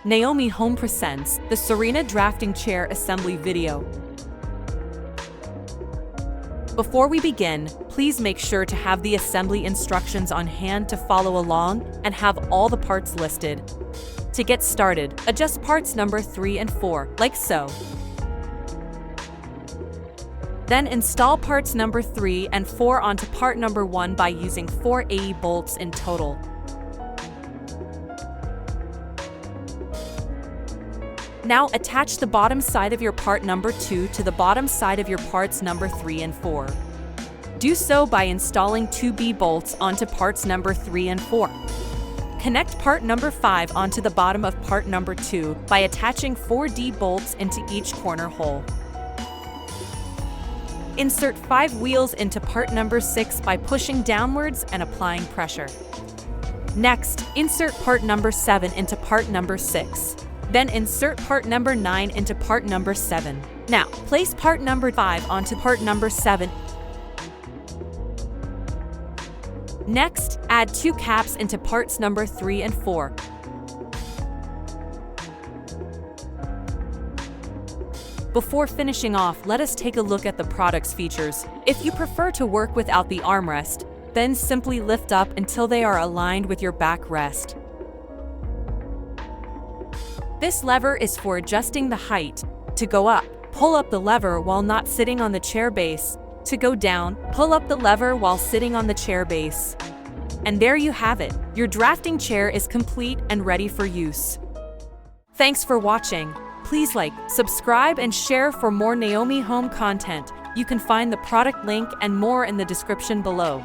Naomi Home presents the Serena drafting chair assembly video. Before we begin, please make sure to have the assembly instructions on hand to follow along and have all the parts listed. To get started, adjust parts number 3 and 4, like so. Then install parts number 3 and 4 onto part number 1 by using 4 AE bolts in total. Now attach the bottom side of your part number 2 to the bottom side of your parts number 3 and 4. Do so by installing 2 B bolts onto parts number 3 and 4. Connect part number 5 onto the bottom of part number 2 by attaching 4 D bolts into each corner hole. Insert 5 wheels into part number 6 by pushing downwards and applying pressure. Next, insert part number 7 into part number 6. Then insert part number 9 into part number 7. Now, place part number 5 onto part number 7. Next, add 2 caps into parts number 3 and 4. Before finishing off, let us take a look at the product's features. If you prefer to work without the armrest, then simply lift up until they are aligned with your backrest. This lever is for adjusting the height. To go up, pull up the lever while not sitting on the chair base. To go down, pull up the lever while sitting on the chair base. And there you have it. Your drafting chair is complete and ready for use. Thanks for watching. Please like, subscribe, and share for more Naomi Home content. You can find the product link and more in the description below.